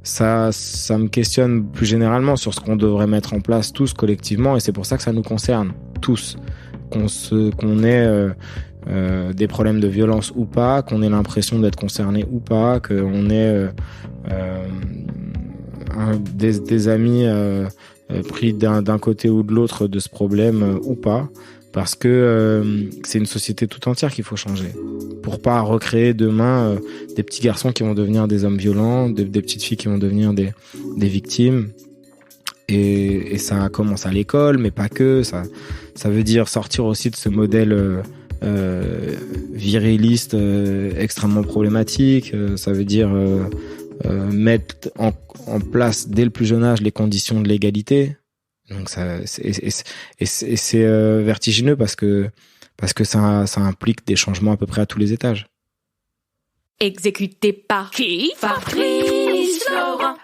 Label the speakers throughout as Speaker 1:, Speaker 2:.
Speaker 1: ça me questionne plus généralement sur ce qu'on devrait mettre en place tous collectivement, et c'est pour ça que ça nous concerne tous, qu'on ait des problèmes de violence ou pas, qu'on ait l'impression d'être concerné ou pas, qu'on ait des amis pris d'un côté ou de l'autre de ce problème ou pas, parce que c'est une société tout entière qu'il faut changer pour pas recréer demain des petits garçons qui vont devenir des hommes violents, des petites filles qui vont devenir des victimes. Et ça commence à l'école, mais pas que. Ça veut dire sortir aussi de ce modèle viriliste extrêmement problématique. Ça veut dire mettre en place dès le plus jeune âge les conditions de l'égalité. Donc c'est vertigineux parce que ça implique des changements à peu près à tous les étages.
Speaker 2: Exécuté par qui? Fabrice Florent.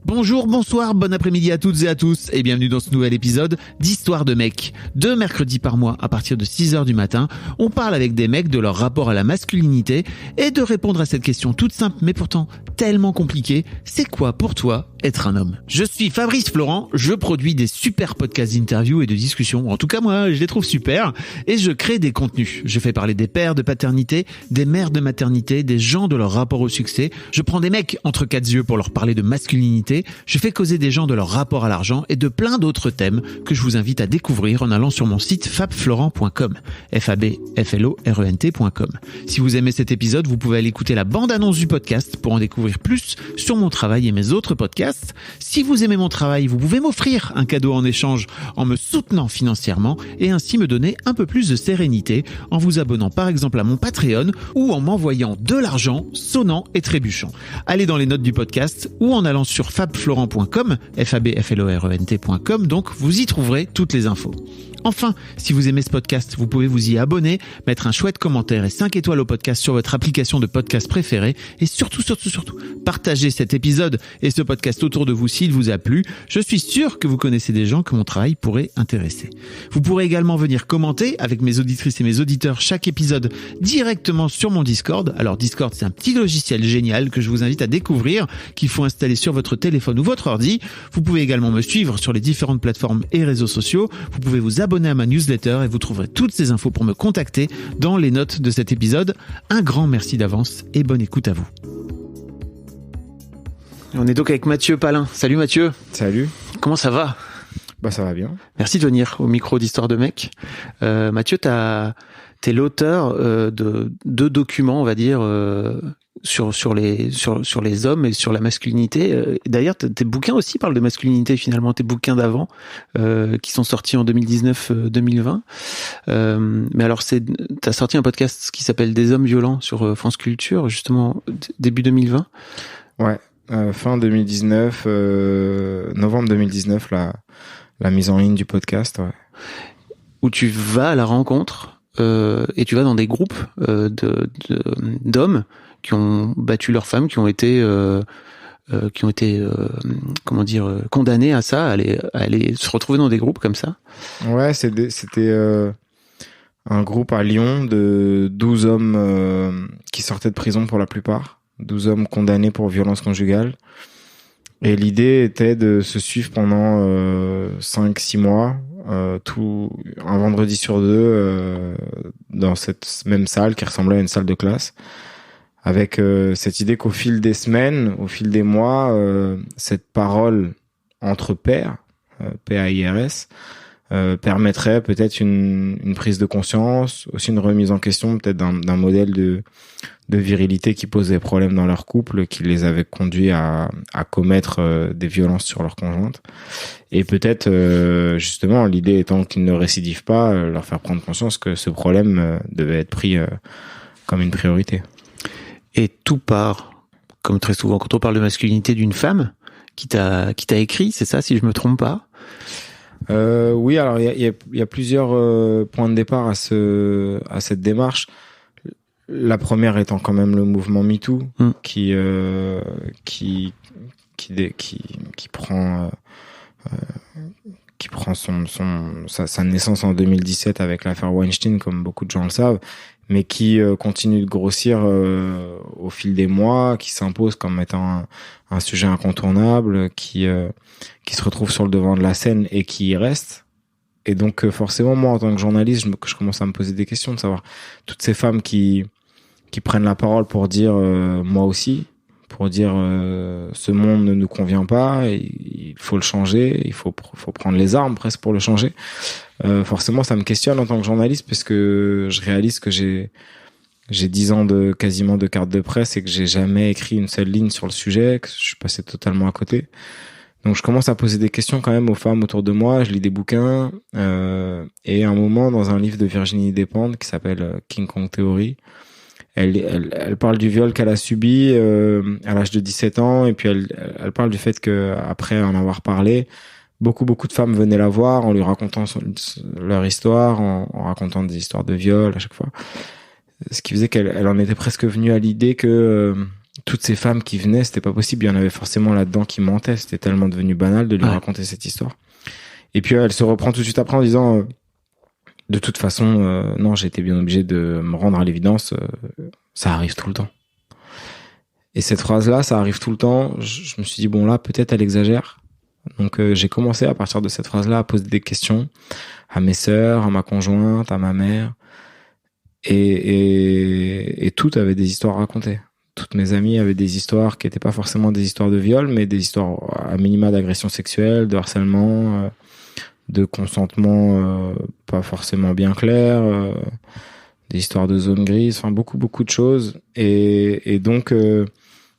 Speaker 3: Bonjour, bonsoir, bon après-midi à toutes et à tous et bienvenue dans ce nouvel épisode d'Histoire de mecs. 2 mercredis par mois à partir de 6h du matin, on parle avec des mecs de leur rapport à la masculinité et de répondre à cette question toute simple mais pourtant tellement compliquée, c'est quoi pour toi être un homme? Je suis Fabrice Florent, je produis des super podcasts d'interviews et de discussions, en tout cas moi je les trouve super, et je crée des contenus. Je fais parler des pères de paternité, des mères de maternité, des gens de leur rapport au succès, je prends des mecs entre 4 yeux pour leur parler de masculinité, je fais causer des gens de leur rapport à l'argent et de plein d'autres thèmes que je vous invite à découvrir en allant sur mon site fabflorent.com, fabflorent.com. Si vous aimez cet épisode, vous pouvez aller écouter la bande-annonce du podcast pour en découvrir plus sur mon travail et mes autres podcasts. Si vous aimez mon travail, vous pouvez m'offrir un cadeau en échange en me soutenant financièrement et ainsi me donner un peu plus de sérénité en vous abonnant par exemple à mon Patreon ou en m'envoyant de l'argent sonnant et trébuchant. Allez dans les notes du podcast ou en allant sur fabflorent.com, fabflorent.com, donc vous y trouverez toutes les infos. Enfin, si vous aimez ce podcast, vous pouvez vous y abonner, mettre un chouette commentaire et 5 étoiles au podcast sur votre application de podcast préférée et surtout, partagez cet épisode et ce podcast autour de vous s'il vous a plu. Je suis sûr que vous connaissez des gens que mon travail pourrait intéresser. Vous pourrez également venir commenter avec mes auditrices et mes auditeurs chaque épisode directement sur mon Discord. Alors Discord, c'est un petit logiciel génial que je vous invite à découvrir, qu'il faut installer sur votre téléphone ou votre ordi. Vous pouvez également me suivre sur les différentes plateformes et réseaux sociaux. Vous pouvez vous abonner à ma newsletter et vous trouverez toutes ces infos pour me contacter dans les notes de cet épisode. Un grand merci d'avance et bonne écoute à vous. On est donc avec Mathieu Palin. Salut Mathieu.
Speaker 1: Salut.
Speaker 3: Comment ça va?
Speaker 1: Bah ça va bien.
Speaker 3: Merci de venir au micro d'Histoire de mec. Mathieu, t'es l'auteur de 2 documents, on va dire, sur les hommes et sur la masculinité. D'ailleurs, tes bouquins aussi parlent de masculinité finalement, tes bouquins d'avant, qui sont sortis en 2019-2020. Mais alors, t'as sorti un podcast qui s'appelle Des hommes violents sur France Culture, justement, début 2020.
Speaker 1: Ouais, fin 2019, novembre 2019, la mise en ligne du podcast, ouais.
Speaker 3: Où tu vas à la rencontre et tu vas dans des groupes d'hommes qui ont battu leurs femmes, qui ont été condamnés à ça, à aller se retrouver dans des groupes comme ça.
Speaker 1: Ouais, c'était un groupe à Lyon de 12 hommes qui sortaient de prison pour la plupart, 12 hommes condamnés pour violence conjugale. Et l'idée était de se suivre pendant 5-6 mois, un vendredi sur 2, dans cette même salle qui ressemblait à une salle de classe, avec cette idée qu'au fil des semaines, au fil des mois, cette parole entre pairs, P-A-I-R-S, permettrait peut-être une prise de conscience, aussi une remise en question peut-être d'un modèle de virilité qui posait problème dans leur couple, qui les avait conduits à commettre des violences sur leur conjointe. Et peut-être, justement, l'idée étant qu'ils ne récidivent pas, leur faire prendre conscience que ce problème devait être pris comme une priorité.
Speaker 3: Et tout part, comme très souvent quand on parle de masculinité, d'une femme qui t'a écrit, c'est ça, si je me trompe pas?
Speaker 1: Oui, alors il y a plusieurs points de départ à cette démarche. La première étant quand même le mouvement MeToo, qui prend qui prend sa naissance en 2017 avec l'affaire Weinstein, comme beaucoup de gens le savent, mais qui continue de grossir au fil des mois, qui s'impose comme étant un sujet incontournable, qui se retrouve sur le devant de la scène et qui y reste. Et donc forcément, moi, en tant que journaliste, je commence à me poser des questions de savoir toutes ces femmes qui prennent la parole pour dire moi aussi, pour dire ce monde ne nous convient pas, il faut le changer, il faut prendre les armes presque pour le changer. Forcément, ça me questionne en tant que journaliste parce que je réalise que j'ai 10 ans quasiment de carte de presse et que j'ai jamais écrit une seule ligne sur le sujet, que je suis passé totalement à côté. Donc je commence à poser des questions quand même aux femmes autour de moi, je lis des bouquins, et à un moment, dans un livre de Virginie Despentes qui s'appelle King Kong Theory, elle parle du viol qu'elle a subi à l'âge de 17 ans, et puis elle parle du fait que après en avoir parlé, beaucoup de femmes venaient la voir en lui racontant leur histoire, en racontant des histoires de viol à chaque fois. Ce qui faisait qu'elle en était presque venue à l'idée que toutes ces femmes qui venaient, c'était pas possible. Il y en avait forcément là-dedans qui mentaient. C'était tellement devenu banal de lui raconter cette histoire. Et puis elle se reprend tout de suite après en disant de toute façon, non, j'ai été bien obligé de me rendre à l'évidence. Ça arrive tout le temps. Et cette phrase-là, ça arrive tout le temps. Je me suis dit bon là, peut-être elle exagère. Donc j'ai commencé à partir de cette phrase-là à poser des questions à mes sœurs, à ma conjointe, à ma mère. Et toutes avaient des histoires à raconter. Toutes mes amies avaient des histoires qui étaient pas forcément des histoires de viol, mais des histoires à minima d'agression sexuelle, de harcèlement, de consentement pas forcément bien clair, des histoires de zone grise, enfin beaucoup de choses. Et donc,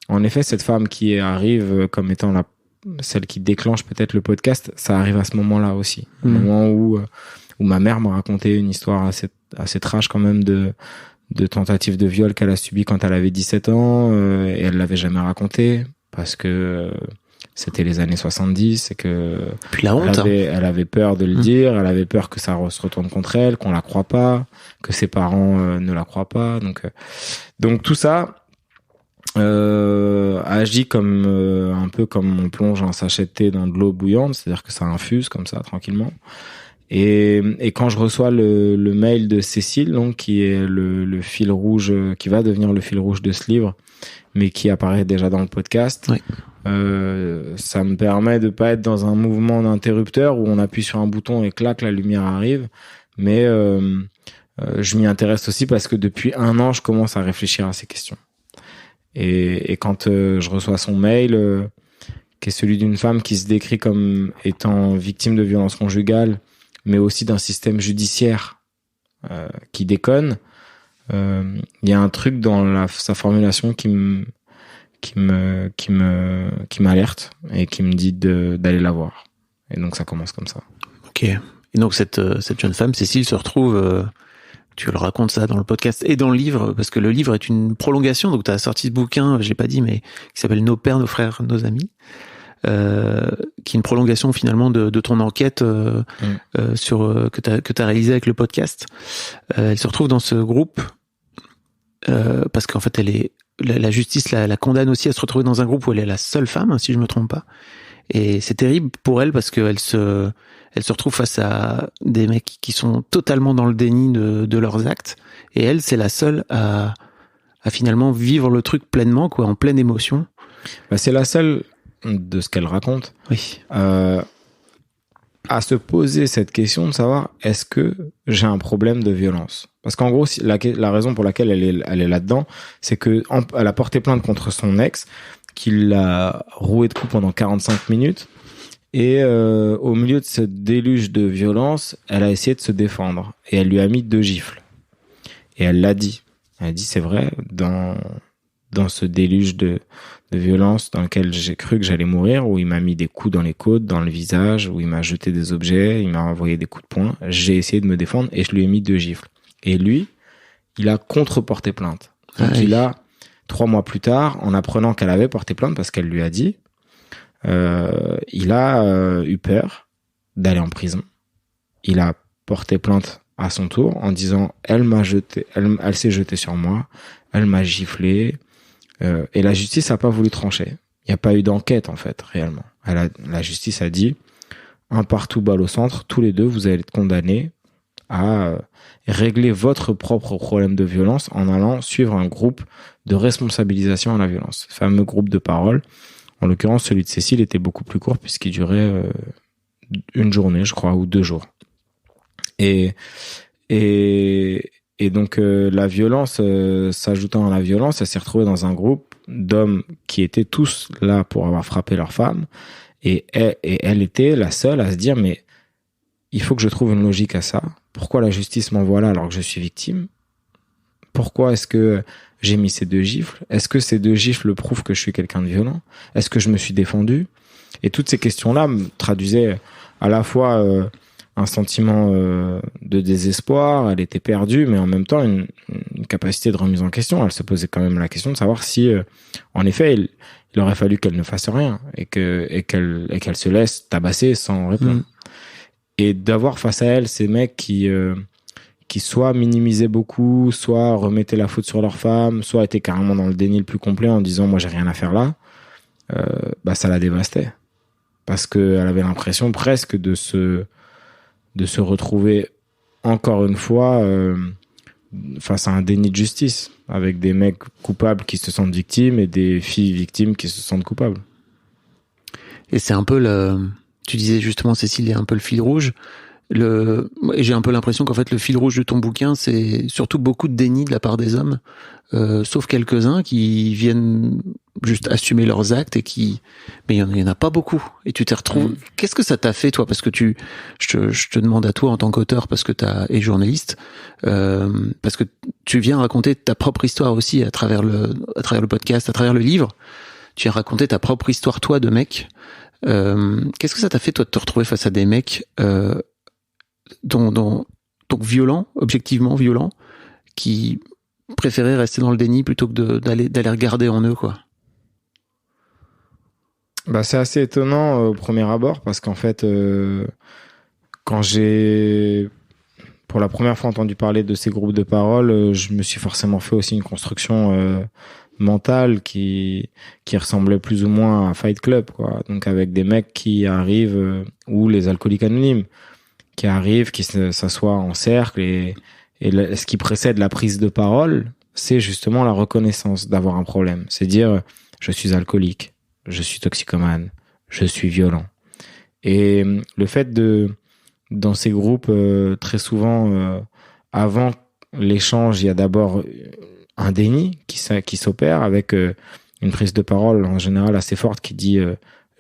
Speaker 1: en effet, cette femme qui arrive comme étant celle qui déclenche peut-être le podcast, ça arrive à ce moment-là aussi. Au moment où ma mère m'a raconté une histoire assez trash quand même de tentative de viol qu'elle a subi quand elle avait 17 ans, et elle l'avait jamais raconté parce que c'était les années 70 et que
Speaker 3: puis la honte,
Speaker 1: elle avait peur de le dire, elle avait peur que ça se retourne contre elle, qu'on la croie pas, que ses parents ne la croient pas. Donc tout ça agit comme un peu comme on plonge un sachet de thé dans de l'eau bouillante, c'est-à-dire que ça infuse comme ça tranquillement. Et quand je reçois le mail de Cécile, donc qui est le fil rouge, qui va devenir le fil rouge de ce livre, mais qui apparaît déjà dans le podcast,
Speaker 3: oui.
Speaker 1: Ça me permet de pas être dans un mouvement d'interrupteur où on appuie sur un bouton et clac, la lumière arrive. Mais je m'y intéresse aussi parce que depuis 1 an, je commence à réfléchir à ces questions. Et quand je reçois son mail, qui est celui d'une femme qui se décrit comme étant victime de violences conjugales, mais aussi d'un système judiciaire qui déconne, il y a un truc dans sa formulation qui m'alerte et qui me dit d'aller la voir. Et donc ça commence comme ça.
Speaker 3: Ok. Et donc cette jeune femme, Cécile, se retrouve, tu le racontes ça dans le podcast et dans le livre, parce que le livre est une prolongation. Donc tu as sorti ce bouquin, je l'ai pas dit, mais qui s'appelle Nos pères, nos frères, nos amis. Qui est une prolongation finalement de ton enquête que t'as réalisé avec le podcast. Elle se retrouve dans ce groupe parce qu'en fait la justice la condamne aussi à se retrouver dans un groupe où elle est la seule femme, hein, si je me trompe pas. Et c'est terrible pour elle parce qu'elle se retrouve face à des mecs qui sont totalement dans le déni de leurs actes, et elle, c'est la seule à finalement vivre le truc pleinement, quoi, en pleine émotion.
Speaker 1: Bah, c'est la seule de ce qu'elle raconte,
Speaker 3: oui,
Speaker 1: à se poser cette question de savoir est-ce que j'ai un problème de violence. Parce qu'en gros, la raison pour laquelle elle est là-dedans, c'est que elle a porté plainte contre son ex, qui l'a roué de coups pendant 45 minutes, et au milieu de ce déluge de violence, elle a essayé de se défendre, et elle lui a mis 2 gifles. Et elle l'a dit. Elle a dit, c'est vrai, dans ce déluge de violence dans lequel j'ai cru que j'allais mourir, où il m'a mis des coups dans les côtes, dans le visage, où il m'a jeté des objets, il m'a envoyé des coups de poing, j'ai essayé de me défendre et je lui ai mis 2 gifles. Et lui, il a contre-porté plainte. Donc il a, 3 mois plus tard, en apprenant qu'elle avait porté plainte parce qu'elle lui a dit, il a eu peur d'aller en prison. Il a porté plainte à son tour en disant elle s'est jetée sur moi, elle m'a giflé, et la justice a pas voulu trancher. Il n'y a pas eu d'enquête en fait réellement. La justice a dit un partout balle au centre, tous les deux, vous allez être condamnés à régler votre propre problème de violence en allant suivre un groupe de responsabilisation à la violence. Ce fameux groupe de parole. En l'occurrence, celui de Cécile était beaucoup plus court puisqu'il durait une journée, je crois, ou 2 jours. Et donc, la violence, s'ajoutant à la violence, elle s'est retrouvée dans un groupe d'hommes qui étaient tous là pour avoir frappé leur femme. Et elle était la seule à se dire, mais il faut que je trouve une logique à ça. Pourquoi la justice m'envoie là alors que je suis victime? Pourquoi est-ce que j'ai mis ces 2 gifles? Est-ce que ces 2 gifles prouvent que je suis quelqu'un de violent? Est-ce que je me suis défendu? Et toutes ces questions-là me traduisaient à la fois un sentiment de désespoir, elle était perdue, mais en même temps une capacité de remise en question. Elle se posait quand même la question de savoir si, en effet, il aurait fallu qu'elle ne fasse rien et qu'elle se laisse tabasser sans répondre. Et d'avoir face à elle ces mecs qui soit minimisaient beaucoup, soit remettaient la faute sur leur femme, soit étaient carrément dans le déni le plus complet en disant moi j'ai rien à faire là, ça la dévastait. Parce qu'elle avait l'impression presque de se retrouver encore une fois face à un déni de justice, avec des mecs coupables qui se sentent victimes et des filles victimes qui se sentent coupables.
Speaker 3: Et c'est un peu tu disais justement, Cécile, il y a un peu le fil rouge. Et j'ai un peu l'impression qu'en fait, le fil rouge de ton bouquin, c'est surtout beaucoup de déni de la part des hommes, sauf quelques-uns qui viennent juste assumer leurs actes mais il y en a pas beaucoup. Et tu t'es retrouvé. Qu'est-ce que ça t'a fait, toi? Parce que je te demande à toi en tant qu'auteur, et journaliste, parce que tu viens raconter ta propre histoire aussi à travers le podcast, à travers le livre. Tu viens raconter ta propre histoire, toi, de mec. Qu'est-ce que ça t'a fait, toi, de te retrouver face à des mecs donc violents, objectivement violents, qui préféraient rester dans le déni plutôt que d'aller regarder en eux, quoi?
Speaker 1: C'est assez étonnant au premier abord parce qu'en fait, quand j'ai pour la première fois entendu parler de ces groupes de parole, je me suis forcément fait aussi une construction mentale qui ressemblait plus ou moins à Fight Club, quoi. Donc avec des mecs qui arrivent ou les alcooliques anonymes qui arrivent, qui s'assoient en cercle et ce qui précède la prise de parole, c'est justement la reconnaissance d'avoir un problème. C'est dire je suis alcoolique, je suis toxicomane, je suis violent. Et le fait dans ces groupes, très souvent, avant l'échange, il y a d'abord un déni qui s'opère avec une prise de parole en général assez forte qui dit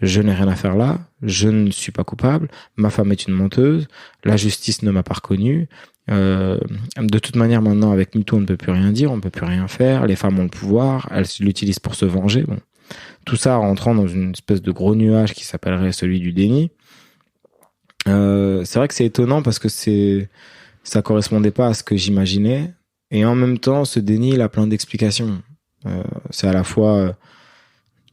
Speaker 1: je n'ai rien à faire là, je ne suis pas coupable, ma femme est une menteuse, la justice ne m'a pas reconnu, de toute manière maintenant avec MeToo on ne peut plus rien dire, on ne peut plus rien faire, les femmes ont le pouvoir, elles l'utilisent pour se venger. Bon. Tout ça rentrant dans une espèce de gros nuage qui s'appellerait celui du déni. C'est vrai que c'est étonnant parce que ça correspondait pas à ce que j'imaginais. Et en même temps, ce déni, il a plein d'explications. C'est à la fois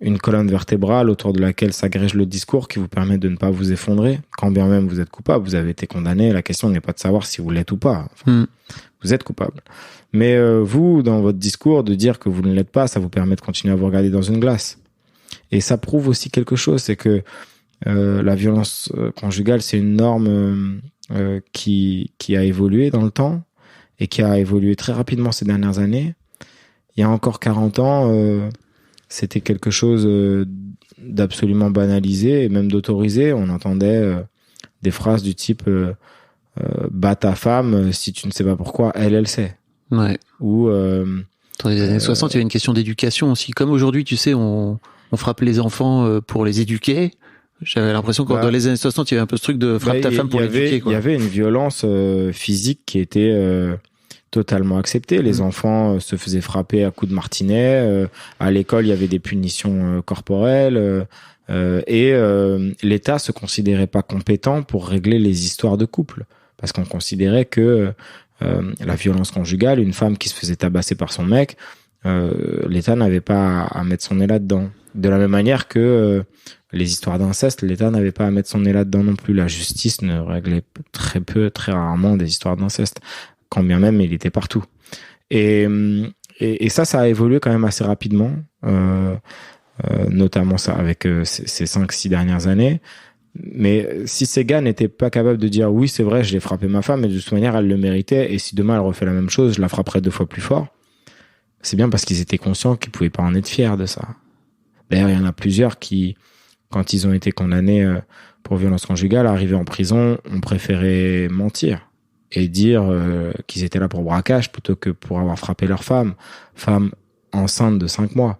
Speaker 1: une colonne vertébrale autour de laquelle s'agrège le discours qui vous permet de ne pas vous effondrer. Quand bien même vous êtes coupable, vous avez été condamné. La question n'est pas de savoir si vous l'êtes ou pas. Enfin, vous êtes coupable. Mais vous, dans votre discours, de dire que vous ne l'êtes pas, ça vous permet de continuer à vous regarder dans une glace. Et ça prouve aussi quelque chose, c'est que la violence conjugale, c'est une norme qui a évolué dans le temps et qui a évolué très rapidement ces dernières années. Il y a encore 40 ans, c'était quelque chose d'absolument banalisé et même d'autorisé. On entendait des phrases du type bats ta femme, si tu ne sais pas pourquoi, elle sait.
Speaker 3: Ouais.
Speaker 1: Ou
Speaker 3: dans les années 60, il y avait une question d'éducation aussi. Comme aujourd'hui, tu sais, on frappe les enfants pour les éduquer. J'avais l'impression que dans les années 60, il y avait un peu ce truc de frappe ta femme pour l'éduquer, quoi.
Speaker 1: Il y avait une violence physique qui était totalement acceptée. Les enfants se faisaient frapper à coups de martinet. À l'école, il y avait des punitions corporelles. Et l'État se considérait pas compétent pour régler les histoires de couple. Parce qu'on considérait que la violence conjugale, une femme qui se faisait tabasser par son mec, l'État n'avait pas à mettre son nez là-dedans. De la même manière que les histoires d'inceste, l'État n'avait pas à mettre son nez là-dedans non plus. La justice ne réglait très rarement des histoires d'inceste, quand bien même il était partout. Et ça a évolué quand même assez rapidement, notamment ça avec ces 5-6 dernières années. Mais si ces gars n'étaient pas capables de dire oui, c'est vrai, je l'ai frappé ma femme, mais de toute manière, elle le méritait, et si demain elle refait la même chose, je la frapperai 2 fois plus fort, c'est bien parce qu'ils étaient conscients qu'ils pouvaient pas en être fiers de ça. D'ailleurs, il y en a plusieurs qui, quand ils ont été condamnés pour violence conjugale, arrivés en prison, ont préféré mentir et dire qu'ils étaient là pour braquage plutôt que pour avoir frappé leur femme enceinte de 5 mois.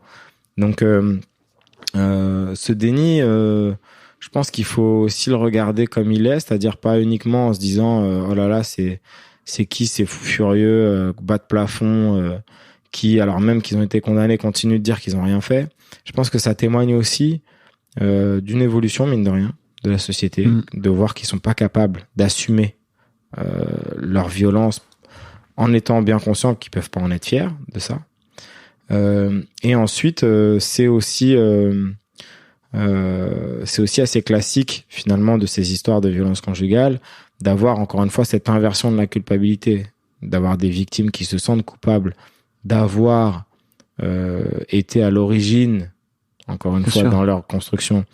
Speaker 1: Donc, ce déni, je pense qu'il faut aussi le regarder comme il est, c'est-à-dire pas uniquement en se disant oh là là, c'est qui ces fous furieux, bas de plafond, qui, alors même qu'ils ont été condamnés, continuent de dire qu'ils ont rien fait. Je pense que ça témoigne aussi d'une évolution, mine de rien, de la société, de voir qu'ils sont pas capables d'assumer leur violence en étant bien conscients qu'ils peuvent pas en être fiers de ça. Et ensuite, c'est aussi assez classique finalement de ces histoires de violence conjugale d'avoir encore une fois cette inversion de la culpabilité, d'avoir des victimes qui se sentent coupables d'avoir été à l'origine, encore une fois, dans leur construction,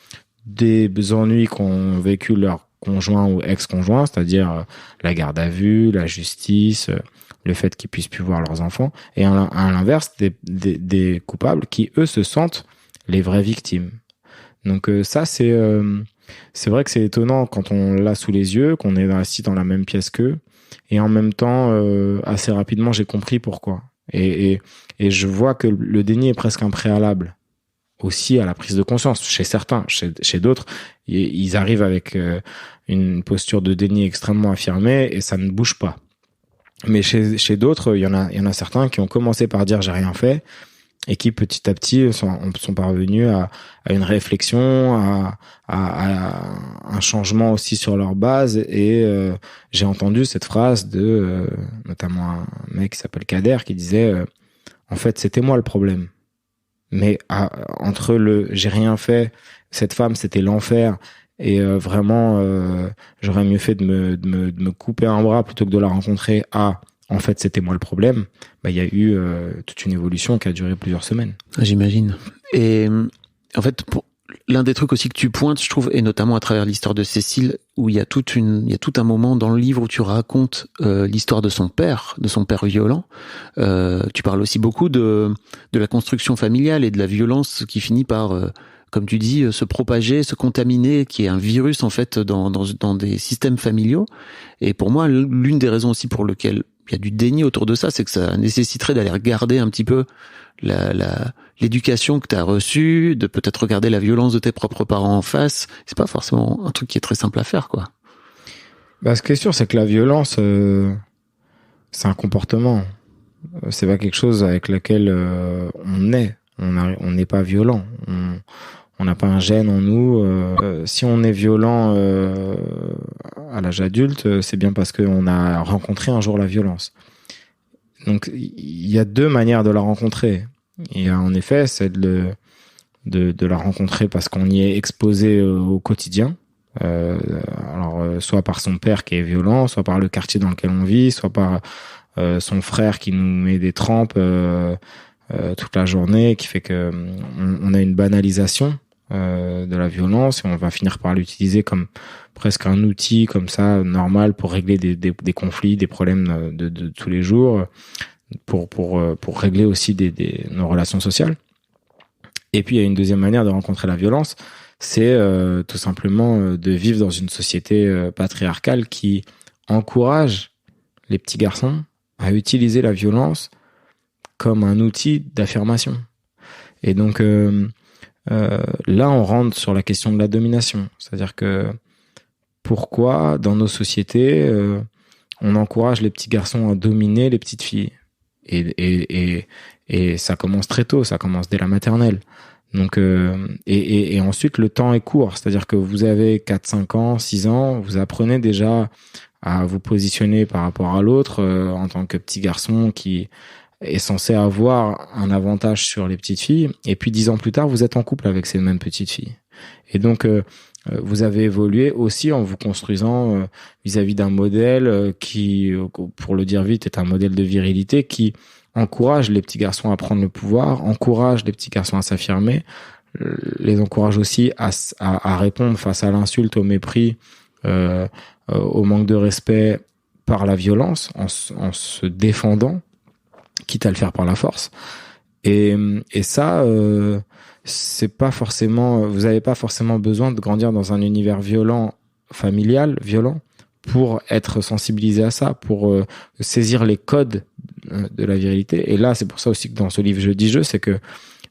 Speaker 1: des ennuis qu'ont vécu leurs conjoints ou ex-conjoints, c'est-à-dire la garde à vue, la justice, le fait qu'ils puissent plus voir leurs enfants, et à l'inverse, des coupables qui, eux, se sentent les vraies victimes. Donc ça, c'est vrai que c'est étonnant quand on l'a sous les yeux, qu'on est assis dans la même pièce qu'eux, et en même temps, assez rapidement, j'ai compris pourquoi. Et je vois que le déni est presque un préalable aussi à la prise de conscience. Chez certains, chez d'autres, ils arrivent avec une posture de déni extrêmement affirmée et ça ne bouge pas. Mais chez d'autres, il y en a certains qui ont commencé par dire j'ai rien fait et qui petit à petit sont parvenus à une réflexion, à un changement aussi sur leur base. Et j'ai entendu cette phrase de notamment un mec qui s'appelle Kader qui disait en fait c'était moi le problème. Mais entre le j'ai rien fait, cette femme c'était l'enfer et vraiment j'aurais mieux fait de me couper un bras plutôt que de la rencontrer. En fait c'était moi le problème. Bah il y a eu toute une évolution qui a duré plusieurs semaines.
Speaker 3: J'imagine. Et en fait l'un des trucs aussi que tu pointes, je trouve, et notamment à travers l'histoire de Cécile, où il y a tout un moment dans le livre où tu racontes l'histoire de son père violent. Tu parles aussi beaucoup de la construction familiale et de la violence qui finit par, comme tu dis, se propager, se contaminer, qui est un virus en fait dans des systèmes familiaux. Et pour moi, l'une des raisons aussi pour lesquelles il y a du déni autour de ça, c'est que ça nécessiterait d'aller regarder un petit peu l'éducation que tu as reçue, de peut-être regarder la violence de tes propres parents en face. C'est pas forcément un truc qui est très simple à faire, quoi.
Speaker 1: Bah, ce qui est sûr, c'est que la violence, c'est un comportement. C'est pas quelque chose avec lequel on est. On n'est pas violent. On n'a pas un gène en nous. Si on est violent à l'âge adulte, c'est bien parce qu'on a rencontré un jour la violence. Donc, il y a 2 manières de la rencontrer. Il y a en effet celle de la rencontrer parce qu'on y est exposé au quotidien. Soit par son père qui est violent, soit par le quartier dans lequel on vit, soit par son frère qui nous met des trempes toute la journée, qui fait que on a une banalisation de la violence et on va finir par l'utiliser comme presque un outil comme ça normal pour régler des conflits, des problèmes de tous les jours, pour régler aussi nos relations sociales. Et puis il y a une deuxième manière de rencontrer la violence, c'est tout simplement de vivre dans une société patriarcale qui encourage les petits garçons à utiliser la violence comme un outil d'affirmation. Et donc là, on rentre sur la question de la domination. C'est-à-dire que pourquoi, dans nos sociétés, on encourage les petits garçons à dominer les petites filles. Et ça commence très tôt, ça commence dès la maternelle. Donc, et ensuite, le temps est court. C'est-à-dire que vous avez 4, 5 ans, 6 ans, vous apprenez déjà à vous positionner par rapport à l'autre en tant que petit garçon qui est censé avoir un avantage sur les petites filles. Et puis 10 ans plus tard, vous êtes en couple avec ces mêmes petites filles. Et donc, vous avez évolué aussi en vous construisant vis-à-vis d'un modèle qui, pour le dire vite, est un modèle de virilité qui encourage les petits garçons à prendre le pouvoir, encourage les petits garçons à s'affirmer, les encourage aussi à répondre face à l'insulte, au mépris, au manque de respect par la violence, en se défendant, quitte à le faire par la force. Et ça, c'est pas forcément, vous avez pas forcément besoin de grandir dans un univers violent, familial, violent, pour être sensibilisé à ça, pour saisir les codes de la virilité. Et là, c'est pour ça aussi que dans ce livre Je dis je, c'est que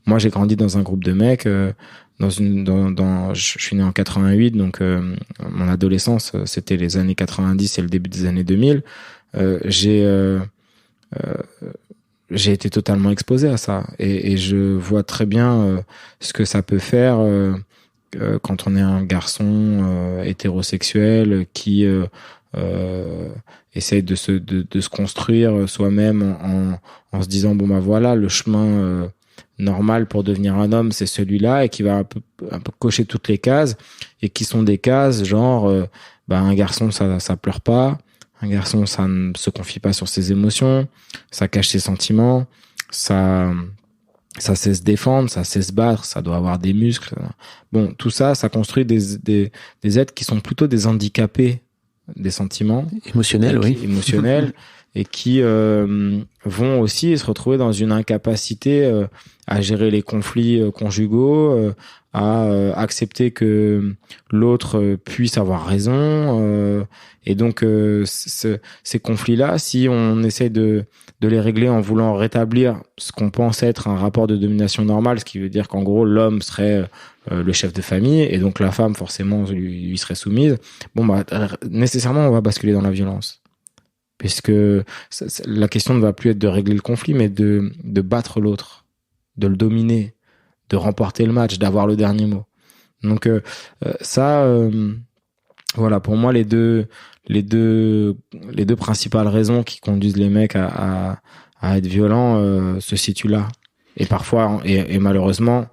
Speaker 1: moi j'ai grandi dans un groupe de mecs, je suis né en 88, donc mon adolescence c'était les années 90 et le début des années 2000. J'ai été totalement exposé à ça et je vois très bien ce que ça peut faire quand on est un garçon hétérosexuel qui essaye de se construire soi-même en se disant bon bah voilà le chemin normal pour devenir un homme c'est celui-là et qui va un peu cocher toutes les cases et qui sont des cases genre un garçon ça pleure pas, un garçon ça ne se confie pas sur ses émotions, ça cache ses sentiments, ça sait se défendre, ça sait se battre, ça doit avoir des muscles. Bon, tout ça construit des êtres qui sont plutôt des handicapés des sentiments
Speaker 3: émotionnels,
Speaker 1: émotionnels et qui vont aussi se retrouver dans une incapacité à gérer les conflits conjugaux, à accepter que l'autre puisse avoir raison, et donc ces conflits-là, si on essaie de les régler en voulant rétablir ce qu'on pense être un rapport de domination normal, ce qui veut dire qu'en gros l'homme serait le chef de famille et donc la femme forcément lui serait soumise, nécessairement on va basculer dans la violence. Puisque la question ne va plus être de régler le conflit, mais de battre l'autre, de le dominer, de remporter le match, d'avoir le dernier mot. Donc voilà, pour moi les deux principales raisons qui conduisent les mecs à être violents se situent là. Et parfois, et malheureusement,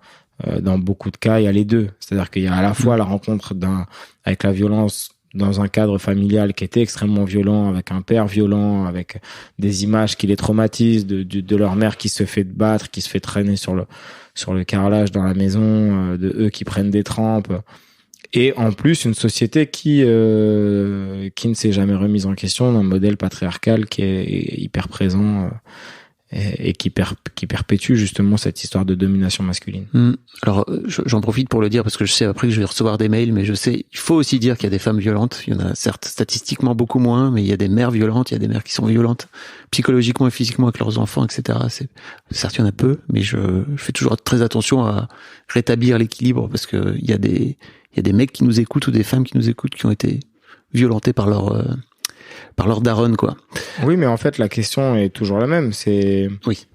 Speaker 1: dans beaucoup de cas, il y a les deux. C'est-à-dire qu'il y a à la fois la rencontre avec la violence dans un cadre familial qui était extrêmement violent, avec un père violent, avec des images qui les traumatisent, de leur mère qui se fait battre, qui se fait traîner sur le carrelage dans la maison, de eux qui prennent des trempes, et en plus une société qui ne s'est jamais remise en question, d'un modèle patriarcal qui est hyper présent et qui perpétue justement cette histoire de domination masculine.
Speaker 3: Alors j'en profite pour le dire parce que je sais après que je vais recevoir des mails, mais je sais, il faut aussi dire qu'il y a des femmes violentes. Il y en a certes statistiquement beaucoup moins, mais il y a des mères violentes, il y a des mères qui sont violentes psychologiquement et physiquement avec leurs enfants, etc. Certes, il y en a peu, mais je fais toujours très attention à rétablir l'équilibre parce que il y a des mecs qui nous écoutent ou des femmes qui nous écoutent qui ont été violentées par leur daronne, quoi.
Speaker 1: Oui, mais en fait, la question est toujours la même. C'est
Speaker 3: oui.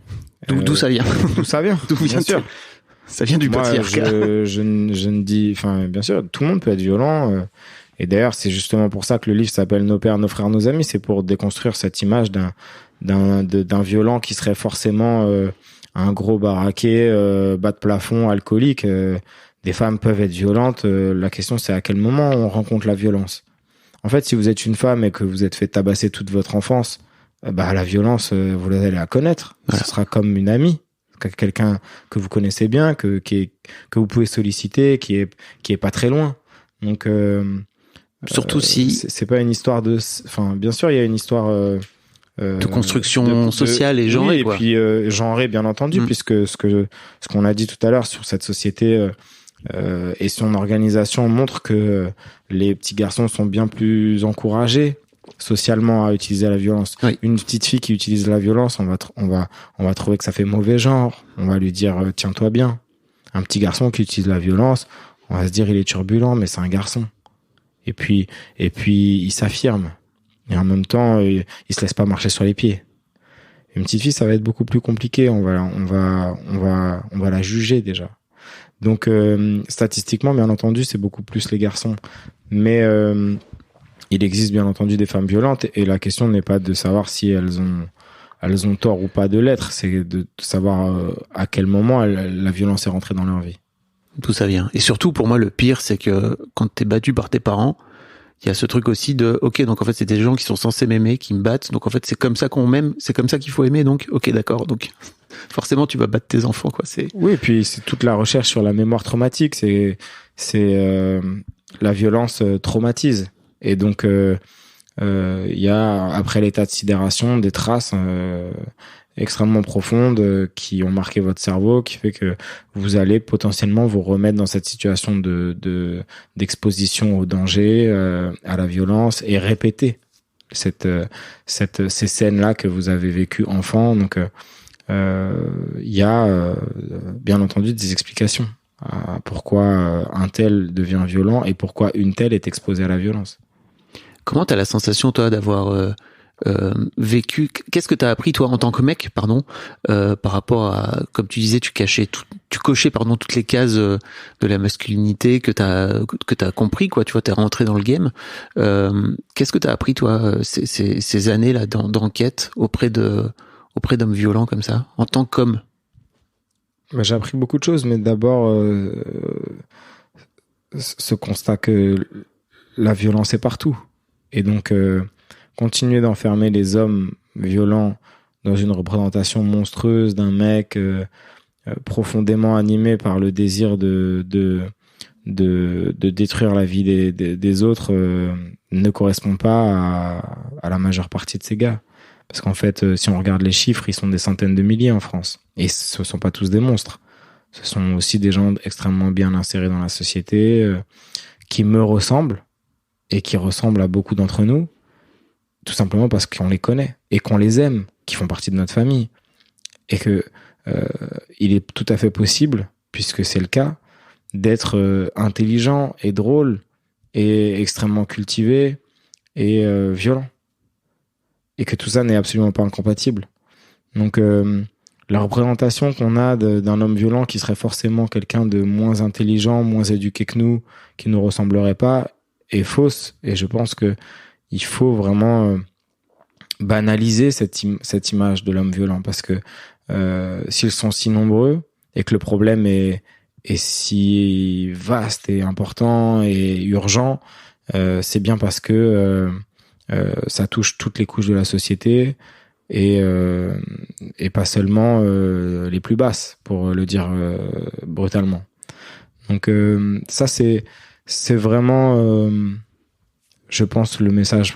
Speaker 3: D'où ça vient?
Speaker 1: D'où ça vient?
Speaker 3: Bien sûr. Ça vient du patriarcat.
Speaker 1: Je ne dis, enfin, bien sûr, tout le monde peut être violent. Et d'ailleurs, c'est justement pour ça que le livre s'appelle Nos pères, nos frères, nos amis. C'est pour déconstruire cette image d'un violent qui serait forcément un gros baraqué, bas de plafond, alcoolique. Des femmes peuvent être violentes. La question, c'est à quel moment on rencontre la violence. En fait, si vous êtes une femme et que vous êtes fait tabasser toute votre enfance, la violence, vous allez la connaître. Voilà. Ce sera comme une amie, quelqu'un que vous connaissez bien, que vous pouvez solliciter, qui est pas très loin. Donc,
Speaker 3: surtout si
Speaker 1: c'est pas une histoire enfin, bien sûr, il y a une histoire
Speaker 3: de construction sociale et genrée,
Speaker 1: oui,
Speaker 3: quoi.
Speaker 1: Et puis genrée, bien entendu, puisque ce qu'on a dit tout à l'heure sur cette société. Et son organisation montre que les petits garçons sont bien plus encouragés socialement à utiliser la violence. Oui. Une petite fille qui utilise la violence, on va trouver que ça fait mauvais genre. On va lui dire tiens-toi bien. Un petit garçon qui utilise la violence, on va se dire il est turbulent, mais c'est un garçon. Et puis il s'affirme. Et en même temps, il se laisse pas marcher sur les pieds. Une petite fille, ça va être beaucoup plus compliqué. On va la juger déjà. Donc statistiquement, bien entendu, c'est beaucoup plus les garçons. Mais il existe bien entendu des femmes violentes et la question n'est pas de savoir si elles ont tort ou pas de l'être, c'est de savoir à quel moment la violence est rentrée dans leur vie.
Speaker 3: D'où ça vient. Et surtout, pour moi, le pire, c'est que quand t'es battu par tes parents, il y a ce truc aussi de ok, donc en fait c'est des gens qui sont censés m'aimer, qui me battent, donc en fait c'est comme ça qu'on m'aime, c'est comme ça qu'il faut aimer, donc ok, d'accord, donc forcément tu vas battre tes enfants, quoi.
Speaker 1: Oui, et puis c'est toute la recherche sur la mémoire traumatique. La violence traumatise. Et donc, il y a, après l'état de sidération, des traces extrêmement profondes qui ont marqué votre cerveau, qui fait que vous allez potentiellement vous remettre dans cette situation d'exposition au danger, à la violence, et répéter ces scènes-là que vous avez vécues enfant. Donc, il y a bien entendu des explications à pourquoi un tel devient violent et pourquoi une telle est exposée à la violence.
Speaker 3: Comment t'as la sensation, toi, d'avoir vécu? Qu'est-ce que t'as appris, toi, en tant que mec, par rapport à, comme tu disais, tu cochais toutes les cases de la masculinité que t'as compris, quoi. Tu vois, t'es rentré dans le game. Qu'est-ce que t'as appris, toi, ces années-là d'enquête auprès d'hommes violents comme ça, en tant qu'homme?
Speaker 1: J'ai appris beaucoup de choses, mais d'abord ce constat que la violence est partout. Et donc, continuer d'enfermer les hommes violents dans une représentation monstrueuse d'un mec profondément animé par le désir de détruire la vie des autres ne correspond pas à la majeure partie de ces gars. Parce qu'en fait, si on regarde les chiffres, ils sont des centaines de milliers en France. Et ce sont pas tous des monstres. Ce sont aussi des gens extrêmement bien insérés dans la société, qui me ressemblent et qui ressemblent à beaucoup d'entre nous, tout simplement parce qu'on les connaît et qu'on les aime, qui font partie de notre famille. Et que il est tout à fait possible, puisque c'est le cas, d'être intelligent et drôle et extrêmement cultivé et violent. Et que tout ça n'est absolument pas incompatible. Donc, la représentation qu'on a d'un homme violent qui serait forcément quelqu'un de moins intelligent, moins éduqué que nous, qui nous ressemblerait pas, est fausse. Et je pense que il faut vraiment banaliser cette image de l'homme violent, parce que s'ils sont si nombreux et que le problème est si vaste et important et urgent, c'est bien parce que ça touche toutes les couches de la société et pas seulement les plus basses, pour le dire brutalement. Donc ça c'est vraiment je pense le message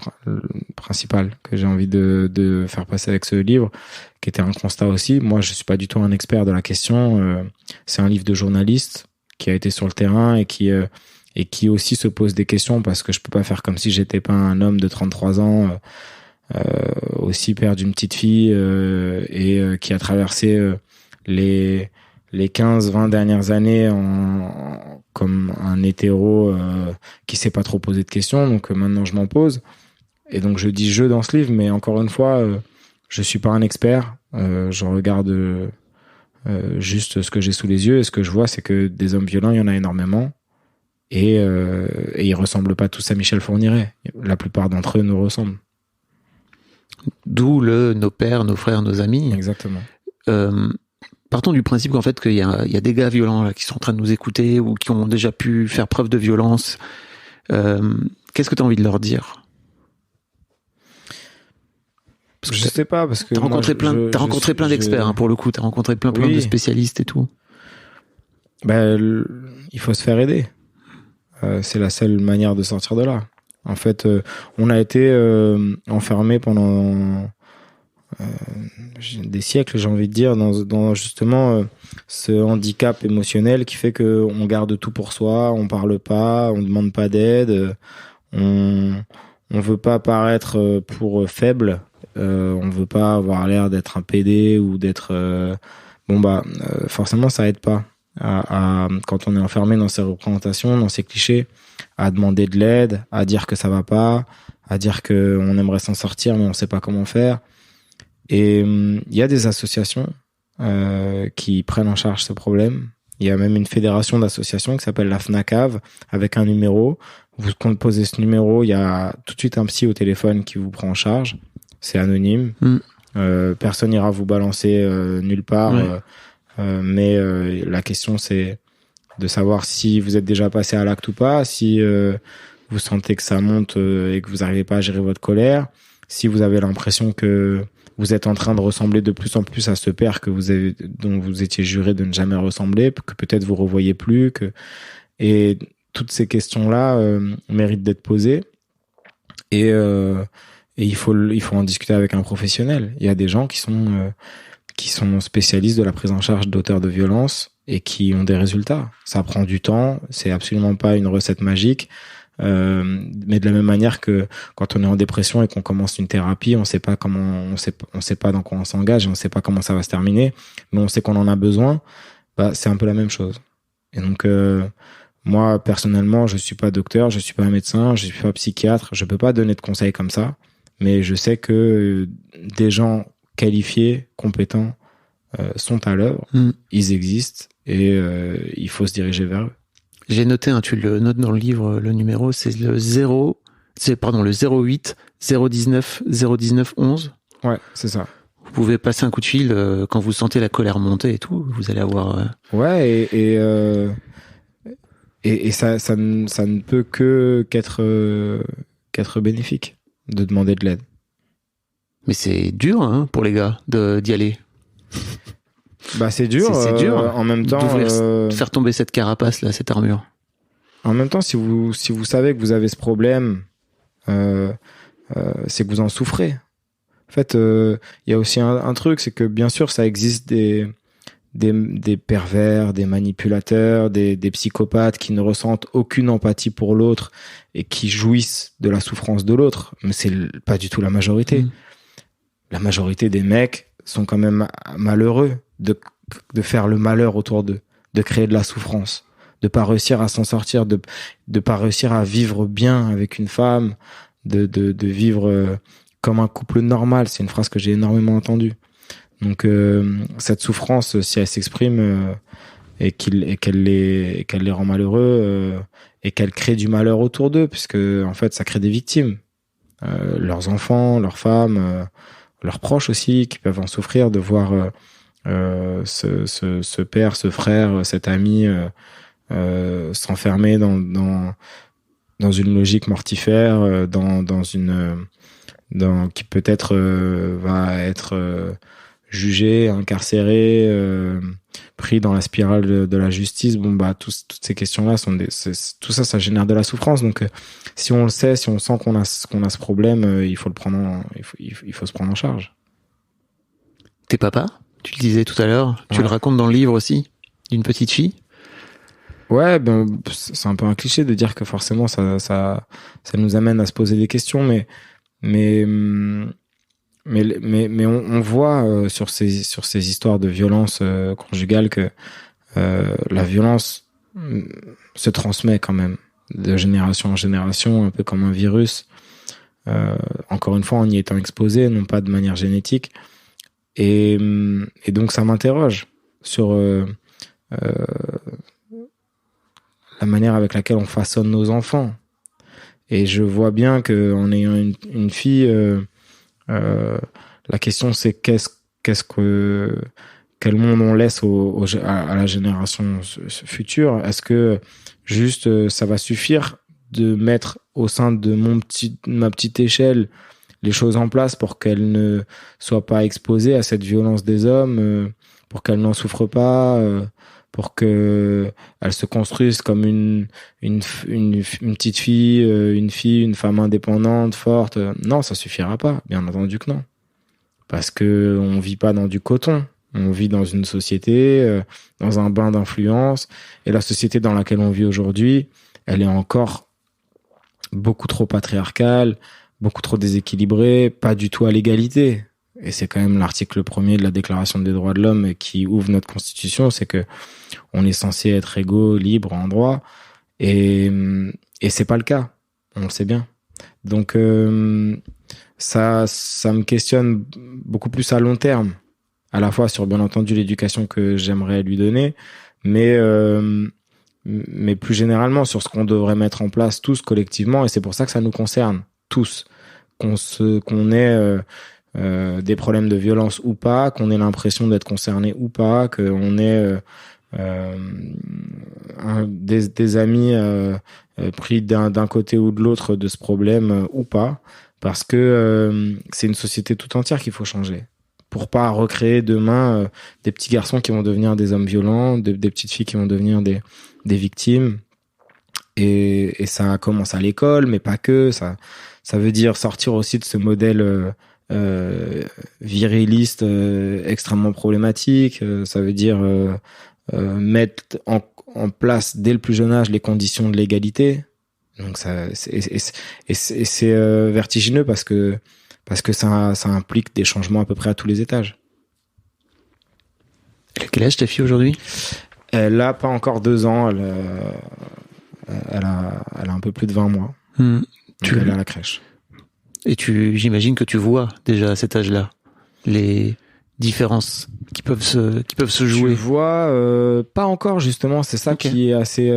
Speaker 1: principal que j'ai envie de faire passer avec ce livre, qui était un constat aussi. Moi, je suis pas du tout un expert de la question. C'est un livre de journaliste qui a été sur le terrain et qui aussi se pose des questions, parce que je peux pas faire comme si j'étais pas un homme de 33 ans, aussi père d'une petite fille, et qui a traversé les 15-20 dernières années comme un hétéro qui s'est pas trop posé de questions. Donc maintenant je m'en pose, et donc je dis je dans ce livre, mais encore une fois je suis pas un expert. Je regarde juste ce que j'ai sous les yeux, et ce que je vois, c'est que des hommes violents, il y en a énormément, et ils ressemblent pas tous à Michel Fourniret. La plupart d'entre eux nous ressemblent.
Speaker 3: D'où nos pères, nos frères, nos amis.
Speaker 1: Exactement.
Speaker 3: Partons du principe qu'en fait qu'il y a des gars violents là qui sont en train de nous écouter, ou qui ont déjà pu faire preuve de violence. Qu'est-ce que tu as envie de leur dire? Parce que
Speaker 1: je sais pas, parce que
Speaker 3: t'as rencontré plein d'experts, hein, pour le coup, t'as rencontré plein de spécialistes et tout.
Speaker 1: Il faut se faire aider. C'est la seule manière de sortir de là. En fait, on a été enfermés pendant des siècles, j'ai envie de dire, dans justement ce handicap émotionnel qui fait que on garde tout pour soi, on parle pas, on demande pas d'aide, on veut pas paraître pour faible, on veut pas avoir l'air d'être un PD ou d'être forcément ça aide pas quand on est enfermé dans ces représentations, dans ces clichés, à demander de l'aide, à dire que ça va pas, à dire que on aimerait s'en sortir mais on sait pas comment faire. Et il y a des associations qui prennent en charge ce problème. Il y a même une fédération d'associations qui s'appelle la FNACAV, avec un numéro. Vous composez ce numéro, il y a tout de suite un psy au téléphone qui vous prend en charge. C'est anonyme. Personne n'ira vous balancer nulle part. Mais la question, c'est de savoir si vous êtes déjà passé à l'acte ou pas, si vous sentez que ça monte et que vous n'arrivez pas à gérer votre colère, si vous avez l'impression que vous êtes en train de ressembler de plus en plus à ce père dont vous étiez juré de ne jamais ressembler, que peut-être vous revoyez plus, et toutes ces questions-là méritent d'être posées. Et il faut en discuter avec un professionnel. Il y a des gens qui sont spécialistes de la prise en charge d'auteurs de violence et qui ont des résultats. Ça prend du temps, c'est absolument pas une recette magique. Mais de la même manière que quand on est en dépression et qu'on commence une thérapie, on sait pas dans quoi on s'engage, on sait pas comment ça va se terminer, mais on sait qu'on en a besoin. C'est un peu la même chose. Et donc moi personnellement, je suis pas docteur, je suis pas médecin, je suis pas psychiatre, je peux pas donner de conseils comme ça, mais je sais que des gens qualifiés, compétents sont à l'œuvre, ils existent et il faut se diriger vers eux.
Speaker 3: J'ai noté, tu le notes dans le livre, le numéro, c'est le 08 019 019 11.
Speaker 1: Ouais, c'est ça.
Speaker 3: Vous pouvez passer un coup de fil quand vous sentez la colère monter et tout. Vous allez avoir.
Speaker 1: Ouais, et ça ne peut qu'être bénéfique de demander de l'aide.
Speaker 3: Mais c'est dur, pour les gars, d'y aller.
Speaker 1: C'est dur.
Speaker 3: C'est dur.
Speaker 1: En même temps,
Speaker 3: faire tomber cette carapace là, cette armure.
Speaker 1: En même temps, si vous savez que vous avez ce problème, c'est que vous en souffrez. En fait, il y a aussi un truc, c'est que bien sûr, ça existe des pervers, des manipulateurs, des psychopathes qui ne ressentent aucune empathie pour l'autre et qui jouissent de la souffrance de l'autre. Mais c'est pas du tout la majorité. La majorité des mecs sont quand même malheureux de faire le malheur autour d'eux, de créer de la souffrance, de pas réussir à s'en sortir, de pas réussir à vivre bien avec une femme, de vivre comme un couple normal. C'est une phrase que j'ai énormément entendue. Donc cette souffrance, si elle s'exprime et qu'elle les rend malheureux et qu'elle crée du malheur autour d'eux, puisque en fait ça crée des victimes, leurs enfants, leurs femmes, leurs proches aussi, qui peuvent en souffrir de voir ce père, ce frère, cet ami s'enfermer dans une logique mortifère, qui peut-être va être jugé, incarcéré, pris dans la spirale de la justice. Toutes ces questions-là tout ça, ça génère de la souffrance. Donc, si on le sait, si on sent qu'on a ce problème, il faut se prendre en charge.
Speaker 3: T'es papa, tu le disais tout à l'heure, tu le racontes dans le livre aussi, d'une petite fille.
Speaker 1: Ouais, c'est un peu un cliché de dire que forcément ça nous amène à se poser des questions, mais on voit sur ces histoires de violence conjugale que la violence se transmet quand même de génération en génération, un peu comme un virus. Encore une fois, en y étant exposé, non pas de manière génétique. Et donc ça m'interroge sur la manière avec laquelle on façonne nos enfants. Et je vois bien que en ayant une fille, la question c'est quel monde on laisse à la génération future. Est-ce que juste ça va suffire de mettre au sein de ma petite échelle les choses en place pour qu'elle ne soit pas exposée à cette violence des hommes, pour qu'elle n'en souffre pas, pour que elle se construise comme une petite fille, une femme indépendante, forte. Non, ça suffira pas, bien entendu que non. Parce que on vit pas dans du coton. On vit dans une société, dans un bain d'influence. Et la société dans laquelle on vit aujourd'hui, elle est encore beaucoup trop patriarcale, beaucoup trop déséquilibrée, pas du tout à l'égalité. Et c'est quand même l'article 1er de la Déclaration des droits de l'homme qui ouvre notre Constitution, c'est que on est censé être égaux, libres, en droit. Et c'est pas le cas. On le sait bien. Donc, ça me questionne beaucoup plus à long terme. À la fois sur, bien entendu, l'éducation que j'aimerais lui donner, mais plus généralement sur ce qu'on devrait mettre en place tous collectivement. Et c'est pour ça que ça nous concerne tous. Qu'on ait des problèmes de violence ou pas, qu'on ait l'impression d'être concerné ou pas, qu'on ait des amis pris d'un côté ou de l'autre de ce problème ou pas, parce que c'est une société tout entière qu'il faut changer. pour pas recréer demain des petits garçons qui vont devenir des hommes violents, des petites filles qui vont devenir des victimes. Et ça commence à l'école, mais pas que. Ça veut dire sortir aussi de ce modèle viriliste extrêmement problématique. Ça veut dire mettre en place dès le plus jeune âge les conditions de l'égalité. Donc c'est vertigineux parce que ça implique des changements à peu près à tous les étages.
Speaker 4: Quel âge ta fille aujourd'hui ?
Speaker 1: Elle a pas encore 2 ans, elle a un peu plus de 20 mois. Donc elle est à la crèche.
Speaker 4: Et j'imagine que tu vois déjà à cet âge-là les différences qui peuvent se jouer.
Speaker 1: Je vois pas encore, justement, c'est ça qui est assez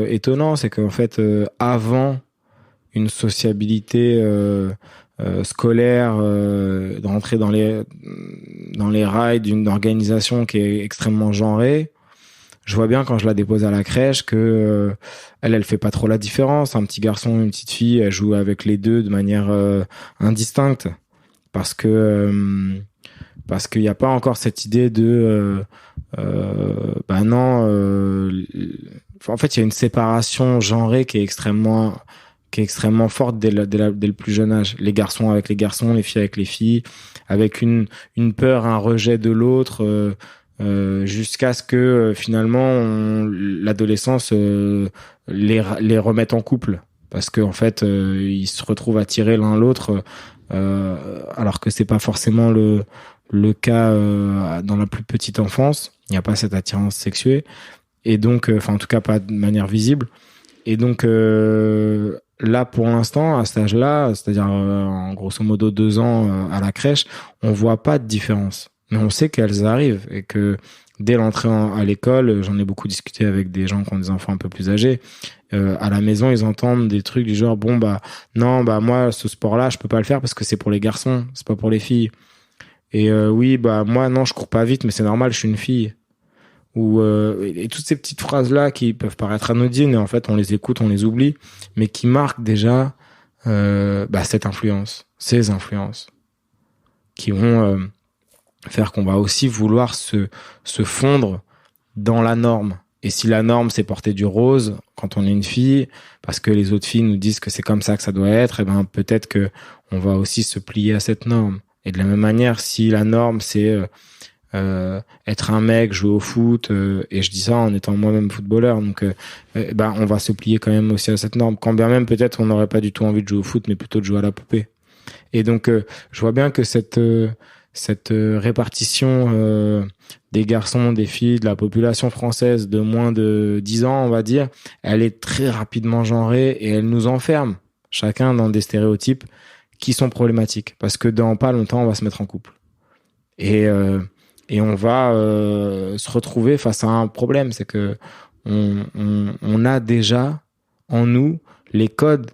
Speaker 1: étonnant, c'est qu'en fait avant une sociabilité scolaire, d'entrer dans les rails d'une organisation qui est extrêmement genrée. Je vois bien quand je la dépose à la crèche que elle fait pas trop la différence. Un petit garçon, une petite fille, elle joue avec les deux de manière indistincte parce qu'il y a pas encore cette idée de en fait il y a une séparation genrée qui est extrêmement forte dès le plus jeune âge. Les garçons avec les garçons, les filles avec les filles, avec une peur, un rejet de l'autre, jusqu'à ce que finalement l'adolescence les remette en couple, parce que en fait ils se retrouvent attirés l'un l'autre, alors que c'est pas forcément le cas dans la plus petite enfance. Il n'y a pas cette attirance sexuée, et donc en tout cas pas de manière visible. Et donc là, pour l'instant, à cet âge-là, c'est-à-dire en grosso modo 2 ans à la crèche, on voit pas de différence. Mais on sait qu'elles arrivent et que dès l'entrée à l'école, j'en ai beaucoup discuté avec des gens qui ont des enfants un peu plus âgés, à la maison, ils entendent des trucs du genre moi ce sport-là, je peux pas le faire parce que c'est pour les garçons, c'est pas pour les filles. Et moi non, je cours pas vite, mais c'est normal, je suis une fille. Et toutes ces petites phrases-là qui peuvent paraître anodines, et en fait on les écoute, on les oublie, mais qui marquent déjà ces influences qui vont faire qu'on va aussi vouloir se fondre dans la norme. Et si la norme c'est porter du rose quand on est une fille, parce que les autres filles nous disent que c'est comme ça que ça doit être, et ben peut-être que on va aussi se plier à cette norme. Et de la même manière, si la norme c'est être un mec, jouer au foot, et je dis ça en étant moi-même footballeur, donc on va se plier quand même aussi à cette norme, quand bien même peut-être on n'aurait pas du tout envie de jouer au foot, mais plutôt de jouer à la poupée. Et donc je vois bien que cette répartition des garçons, des filles, de la population française de moins de 10 ans, on va dire, elle est très rapidement genrée, et elle nous enferme chacun dans des stéréotypes qui sont problématiques, parce que dans pas longtemps on va se mettre en couple. Et on va se retrouver face à un problème, c'est que on a déjà en nous les codes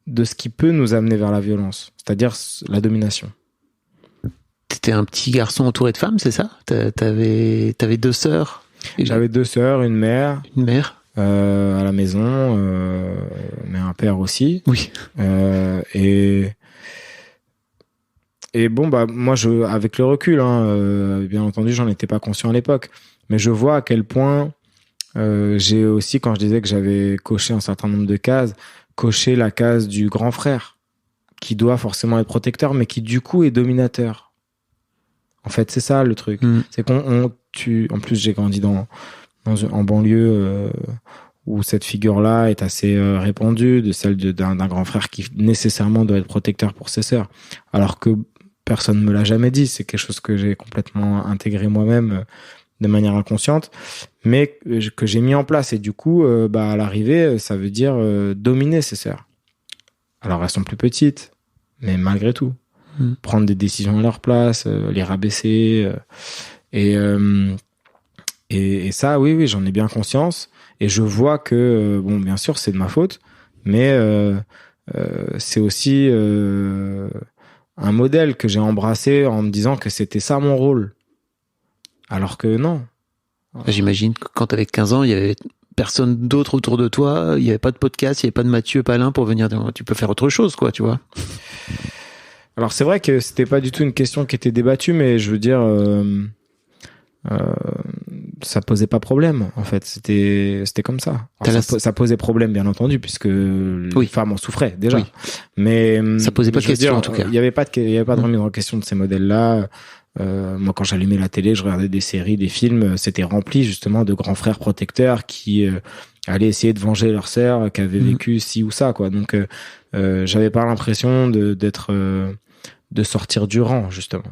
Speaker 1: de ce qui peut nous amener vers la violence, c'est-à-dire la domination.
Speaker 4: T'étais un petit garçon entouré de femmes, c'est ça ? T'avais 2 sœurs ?
Speaker 1: J'avais 2 sœurs, une mère.
Speaker 4: Une mère ?
Speaker 1: À la maison, mais un père aussi.
Speaker 4: Oui.
Speaker 1: Et moi, avec le recul, bien entendu, j'en étais pas conscient à l'époque, mais je vois à quel point j'ai aussi, quand je disais que j'avais coché un certain nombre de cases, coché la case du grand frère, qui doit forcément être protecteur, mais qui du coup est dominateur. En fait, c'est ça le truc. C'est en plus, j'ai grandi en banlieue où cette figure-là est assez répandue, de celle d'un grand frère qui nécessairement doit être protecteur pour ses sœurs, alors que personne ne me l'a jamais dit. C'est quelque chose que j'ai complètement intégré moi-même de manière inconsciente, mais que j'ai mis en place. Et du coup, à l'arrivée, ça veut dire dominer ses sœurs. Alors, elles sont plus petites, mais malgré tout, prendre des décisions à leur place, les rabaisser. Et ça, oui, j'en ai bien conscience. Et je vois que, bien sûr, c'est de ma faute, mais c'est aussi un modèle que j'ai embrassé en me disant que c'était ça mon rôle. Alors que non.
Speaker 4: J'imagine que quand t'avais 15 ans, il y avait personne d'autre autour de toi, il y avait pas de podcast, il y avait pas de Mathieu Palin pour venir dire tu peux faire autre chose, quoi, tu vois.
Speaker 1: Alors c'est vrai que c'était pas du tout une question qui était débattue, mais je veux dire, ça posait pas problème en fait. C'était comme ça. Alors, ça posait problème bien entendu puisque les femmes en souffraient déjà.
Speaker 4: Oui.
Speaker 1: Mais
Speaker 4: ça posait pas de question en tout cas.
Speaker 1: Il y avait pas de remise en question de ces modèles-là. Moi, quand j'allumais la télé, je regardais des séries, des films. C'était rempli justement de grands frères protecteurs qui allaient essayer de venger leur sœur qui avait vécu ci ou ça, quoi. Donc, j'avais pas l'impression de sortir du rang justement.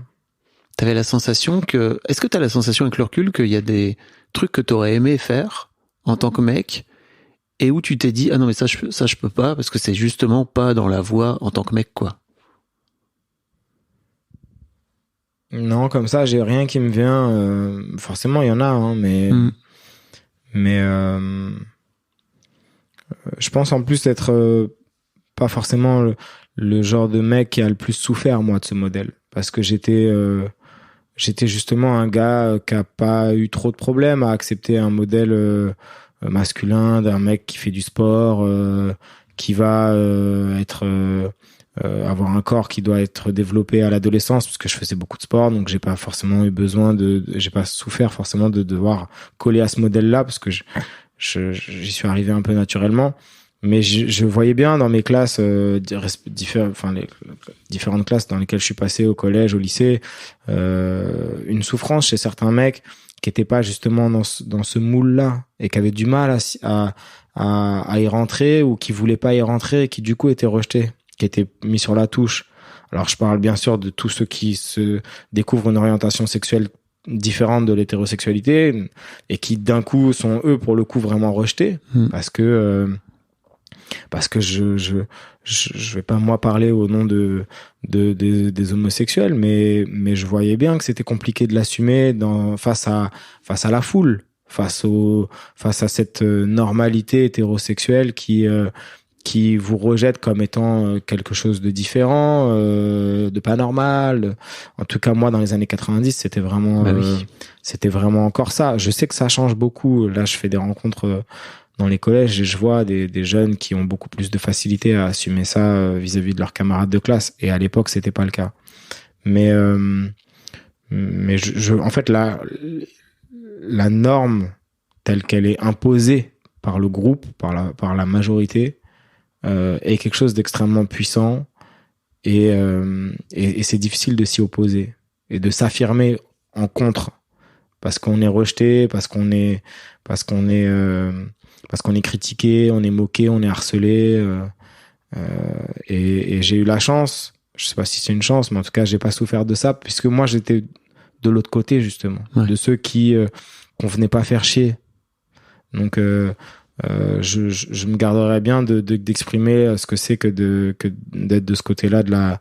Speaker 4: T'avais la sensation que... Est-ce que t'as la sensation avec le recul qu'il y a des trucs que t'aurais aimé faire en tant que mec et où tu t'es dit « Ah non, mais ça je peux pas parce que c'est justement pas dans la voie en tant que mec, quoi. »
Speaker 1: Non, comme ça, j'ai rien qui me vient. Forcément, il y en a, hein, mais je pense en plus être pas forcément le genre de mec qui a le plus souffert, moi, de ce modèle. Parce que j'étais justement un gars qui a pas eu trop de problèmes à accepter un modèle masculin d'un mec qui fait du sport, qui va avoir un corps qui doit être développé à l'adolescence, parce que je faisais beaucoup de sport, donc j'ai pas forcément eu besoin j'ai pas souffert forcément de devoir coller à ce modèle-là, parce que j'y suis arrivé un peu naturellement. Mais je voyais bien dans mes classes, les différentes classes dans lesquelles je suis passé au collège, au lycée, une souffrance chez certains mecs qui étaient pas justement dans ce moule-là et qui avaient du mal à y rentrer, ou qui voulaient pas y rentrer et qui du coup étaient rejetés, qui étaient mis sur la touche. Alors je parle bien sûr de tous ceux qui se découvrent une orientation sexuelle différente de l'hétérosexualité et qui d'un coup sont eux pour le coup vraiment rejetés parce que je vais pas moi parler au nom des homosexuels, mais je voyais bien que c'était compliqué de l'assumer face à la foule, face à cette normalité hétérosexuelle qui vous rejette comme étant quelque chose de différent, de pas normal. En tout cas, moi, dans les années 90, c'était vraiment encore ça. Je sais que ça change beaucoup. Là, je fais des rencontres dans les collèges et je vois des jeunes qui ont beaucoup plus de facilité à assumer ça vis-à-vis de leurs camarades de classe. Et à l'époque, c'était pas le cas. Mais en fait, la norme telle qu'elle est imposée par le groupe, par la majorité, est quelque chose d'extrêmement puissant et c'est difficile de s'y opposer et de s'affirmer en contre, parce qu'on est rejeté, parce qu'on est critiqué, on est moqué, on est harcelé, et j'ai eu la chance, je sais pas si c'est une chance, mais en tout cas j'ai pas souffert de ça, puisque moi j'étais de l'autre côté justement, de ceux qu'on venait pas faire chier. Donc je me garderais bien d'exprimer ce que c'est que d'être de ce côté-là de la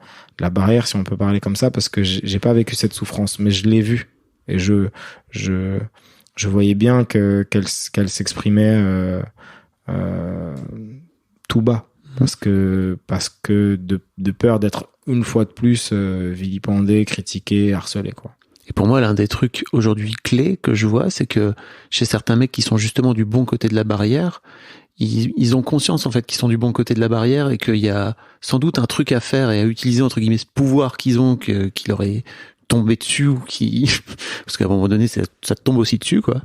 Speaker 1: barrière, si on peut parler comme ça, parce que j'ai pas vécu cette souffrance, mais je l'ai vue et je voyais bien qu'elle s'exprimait tout bas, parce que de peur d'être une fois de plus vilipendé, critiqué, harcelé, quoi.
Speaker 4: Et pour moi, l'un des trucs aujourd'hui clés que je vois, c'est que chez certains mecs qui sont justement du bon côté de la barrière, ils ont conscience en fait qu'ils sont du bon côté de la barrière et qu'il y a sans doute un truc à faire et à utiliser entre guillemets ce pouvoir qu'ils ont, qui leur est tombé dessus, ou parce qu'à un moment donné ça te tombe aussi dessus, quoi,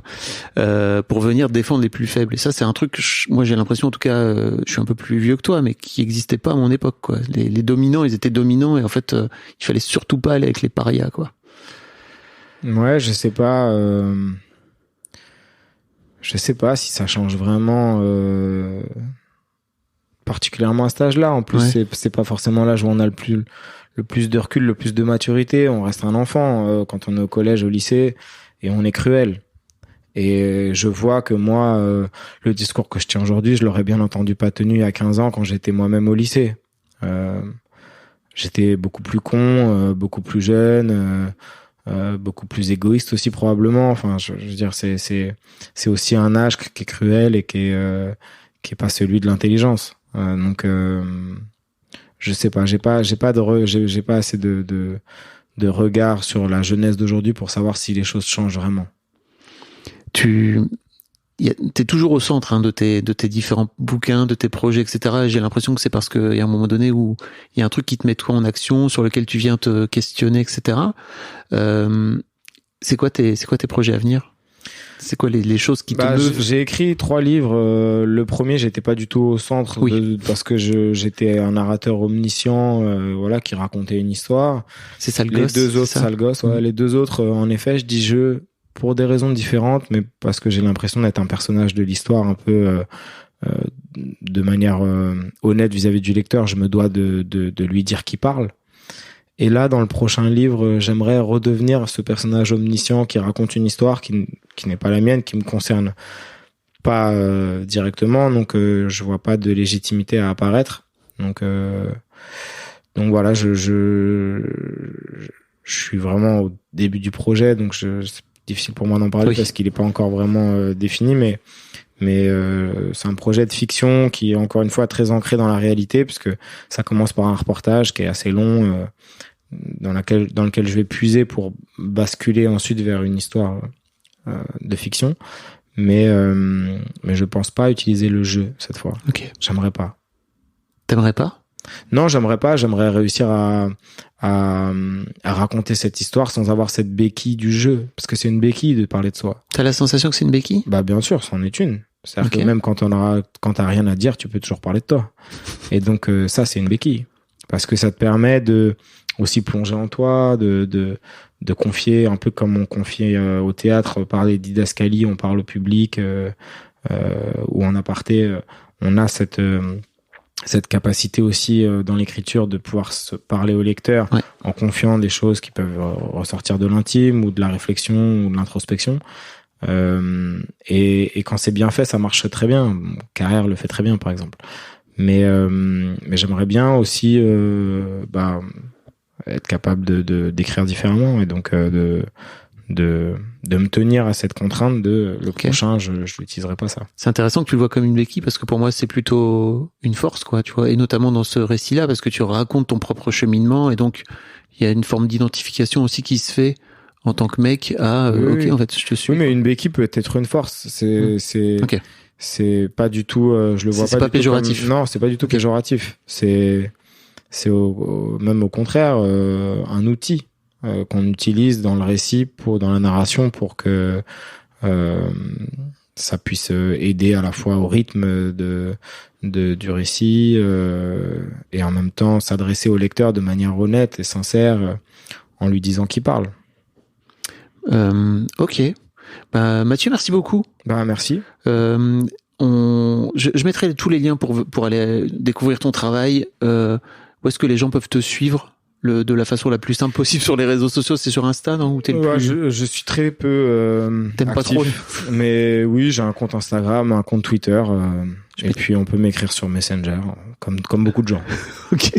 Speaker 4: pour venir défendre les plus faibles. Et ça, c'est un truc que moi j'ai l'impression, en tout cas, je suis un peu plus vieux que toi, mais qui existait pas à mon époque, quoi. Les dominants, ils étaient dominants et en fait il fallait surtout pas aller avec les parias, quoi.
Speaker 1: Ouais, je sais pas si ça change vraiment particulièrement à cet âge-là. En plus, c'est pas forcément l'âge où on a le plus de recul, le plus de maturité. On reste un enfant quand on est au collège, au lycée, et on est cruel. Et je vois que moi, le discours que je tiens aujourd'hui, je l'aurais bien entendu pas tenu à 15 ans quand j'étais moi-même au lycée. J'étais beaucoup plus con, beaucoup plus jeune, beaucoup plus égoïste aussi probablement. Enfin, je veux dire, c'est aussi un âge qui est cruel et qui est pas celui de l'intelligence. Donc je sais pas, j'ai pas assez de regard sur la jeunesse d'aujourd'hui pour savoir si les choses changent vraiment.
Speaker 4: Il t'es toujours au centre de tes différents bouquins, de tes projets, etc. Et j'ai l'impression que c'est parce qu'il y a un moment donné où il y a un truc qui te met toi en action, sur lequel tu viens te questionner, etc. C'est quoi tes projets à venir? C'est quoi les choses qui te meuvent?
Speaker 1: J'ai écrit 3 livres. Le premier, j'étais pas du tout au centre parce que j'étais un narrateur omniscient, voilà, qui racontait une histoire.
Speaker 4: C'est Sale
Speaker 1: Les
Speaker 4: Gosse,
Speaker 1: 2 autres, Sale Gosse, ouais. Les 2 autres, en effet, je dis je pour des raisons différentes, mais parce que j'ai l'impression d'être un personnage de l'histoire un peu de manière honnête vis-à-vis du lecteur. Je me dois de lui dire qui parle. Et là, dans le prochain livre, j'aimerais redevenir ce personnage omniscient qui raconte une histoire qui n'est pas la mienne, qui me concerne pas directement, donc je vois pas de légitimité à apparaître. Donc voilà, je suis vraiment au début du projet, donc c'est difficile pour moi d'en parler parce qu'il est pas encore vraiment défini, mais c'est un projet de fiction qui est encore une fois très ancré dans la réalité, puisque ça commence par un reportage qui est assez long, dans lequel je vais puiser pour basculer ensuite vers une histoire de fiction, mais je pense pas utiliser le jeu cette fois.
Speaker 4: Ok.
Speaker 1: J'aimerais pas.
Speaker 4: T'aimerais pas?
Speaker 1: Non, j'aimerais pas. J'aimerais réussir à raconter cette histoire sans avoir cette béquille du jeu, parce que c'est une béquille de parler de soi.
Speaker 4: T'as la sensation que c'est une béquille?
Speaker 1: Bah bien sûr, c'en est une. C'est-à-dire que même quand t'as rien à dire, tu peux toujours parler de toi. Et donc ça, c'est une béquille, parce que ça te permet de aussi plonger en toi, de confier un peu comme on confie au théâtre, parler didascalie, on parle au public, ou en aparté, on a cette capacité aussi dans l'écriture de pouvoir se parler au lecteur en confiant des choses qui peuvent ressortir de l'intime ou de la réflexion ou de l'introspection. Et quand c'est bien fait, ça marche très bien. Carrère le fait très bien, par exemple. Mais j'aimerais bien aussi être capable d'écrire différemment, et donc de me tenir à cette contrainte de le prochain, je n'utiliserai pas ça.
Speaker 4: C'est intéressant que tu le vois comme une béquille, parce que pour moi c'est plutôt une force, quoi, tu vois, et notamment dans ce récit-là, parce que tu racontes ton propre cheminement, et donc il y a une forme d'identification aussi qui se fait en tant que mec à
Speaker 1: oui.
Speaker 4: En fait je te suis.
Speaker 1: Oui, mais une béquille peut être une force. C'est pas du tout, je le vois
Speaker 4: c'est pas péjoratif.
Speaker 1: Non, c'est pas du tout péjoratif. C'est même au contraire un outil qu'on utilise dans le récit, dans la narration, pour que ça puisse aider à la fois au rythme du récit et en même temps s'adresser au lecteur de manière honnête et sincère en lui disant qui parle.
Speaker 4: Ok. Mathieu, merci beaucoup.
Speaker 1: Merci.
Speaker 4: Je mettrai tous les liens pour aller découvrir ton travail. Où est-ce que les gens peuvent te suivre de la façon la plus simple possible sur les réseaux sociaux? C'est sur Insta, non? Où t'es
Speaker 1: je suis très peu
Speaker 4: T'aimes
Speaker 1: actif,
Speaker 4: pas trop
Speaker 1: mais oui, j'ai un compte Instagram, un compte Twitter, et puis on peut m'écrire sur Messenger, comme beaucoup de gens.
Speaker 4: Ok.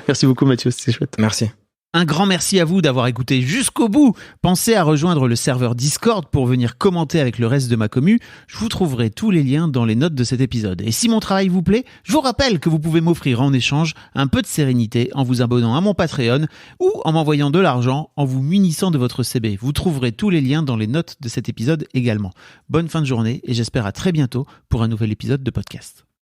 Speaker 4: Merci beaucoup Mathieu, c'était chouette.
Speaker 1: Merci.
Speaker 3: Un grand merci à vous d'avoir écouté jusqu'au bout. Pensez à rejoindre le serveur Discord pour venir commenter avec le reste de ma commu. Je vous trouverai tous les liens dans les notes de cet épisode. Et si mon travail vous plaît, je vous rappelle que vous pouvez m'offrir en échange un peu de sérénité en vous abonnant à mon Patreon ou en m'envoyant de l'argent en vous munissant de votre CB. Vous trouverez tous les liens dans les notes de cet épisode également. Bonne fin de journée et j'espère à très bientôt pour un nouvel épisode de podcast.